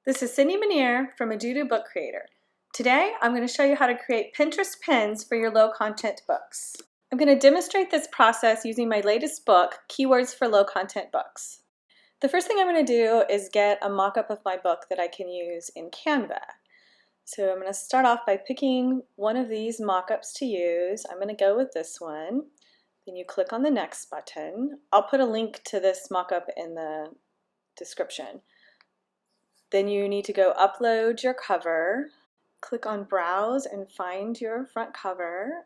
This is Cindy Manier from A Doo Book Creator. Today I'm going to show you how to create Pinterest pins for your low content books. I'm going to demonstrate this process using my latest book, Keywords for Low Content Books. The first thing I'm going to do is get a mock-up of my book that I can use in Canva. So I'm going to start off by picking one of these mock-ups to use. I'm going to go with this one. Then you click on the next button. I'll put a link to this mock-up in the description. Then you need to go upload your cover. Click on Browse and find your front cover.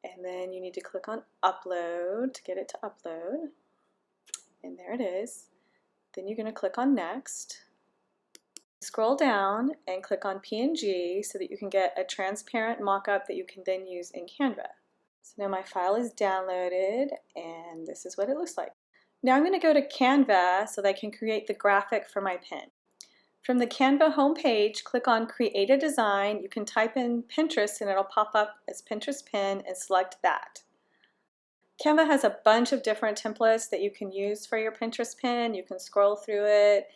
And then you need to click on Upload to get it to upload. And there it is. Then you're going to click on Next. Scroll down and click on PNG so that you can get a transparent mock-up that you can then use in Canva. So now my file is downloaded and this is what it looks like. Now I'm going to go to Canva so that I can create the graphic for my pin. From the Canva homepage, click on Create a Design. You can type in Pinterest and it'll pop up as Pinterest pin and select that. Canva has a bunch of different templates that you can use for your Pinterest pin. You can scroll through it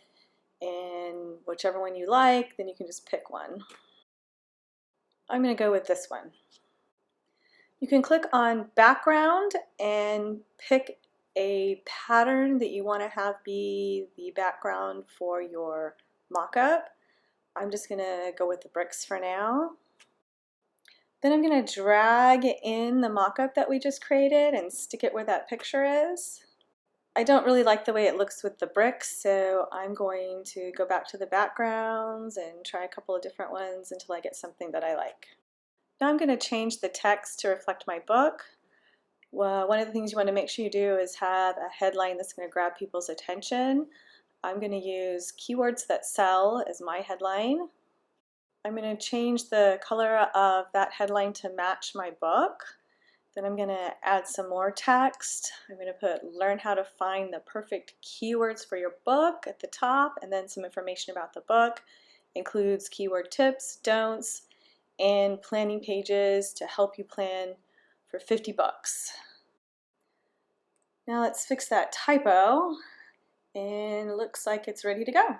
and whichever one you like, then you can just pick one. I'm going to go with this one. You can click on Background and pick a pattern that you want to have be the background for your mock-up. I'm just going to go with the bricks for now. Then I'm going to drag in the mock-up that we just created and stick it where that picture is. I don't really like the way it looks with the bricks, so I'm going to go back to the backgrounds and try a couple of different ones until I get something that I like. Now I'm going to change the text to reflect my book. Well, one of the things you want to make sure you do is have a headline that's going to grab people's attention. I'm going to use Keywords That Sell as my headline. I'm going to change the color of that headline to match my book. Then I'm going to add some more text. I'm going to put Learn How to Find the Perfect Keywords for Your Book at the top, and then some information about the book. Includes keyword tips, don'ts, and planning pages to help you plan for 50 bucks. Now let's fix that typo, and it looks like it's ready to go. I'm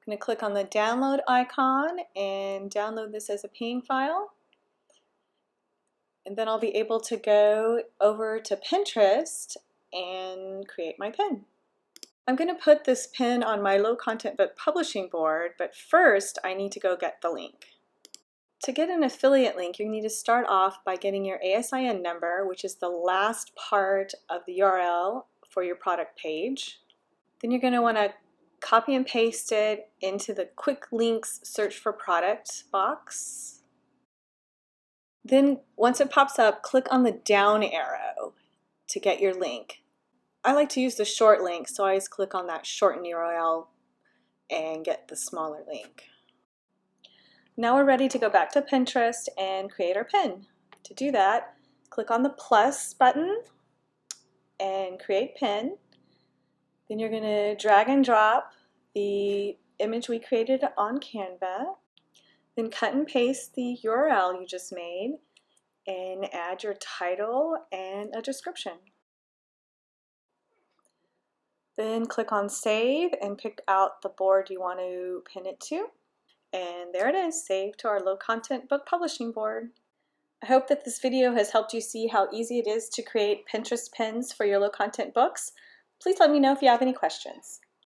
going to click on the download icon and download this as a ping file. And then I'll be able to go over to Pinterest and create my pin. I'm going to put this pin on my low content book publishing board, but first I need to go get the link. To get an affiliate link, you need to start off by getting your ASIN number, which is the last part of the URL for your product page. Then you're going to want to copy and paste it into the quick links search for product box. Then once it pops up, click on the down arrow to get your link. I like to use the short link, so I always click on that shorten URL and get the smaller link. Now we're ready to go back to Pinterest and create our pin. To do that, click on the plus button and create pin. Then you're going to drag and drop the image we created on Canva. Then cut and paste the URL you just made and add your title and a description. Then click on Save and pick out the board you want to pin it to. And there it is, saved to our low content book publishing board. I hope that this video has helped you see how easy it is to create Pinterest pins for your low content books. Please let me know if you have any questions.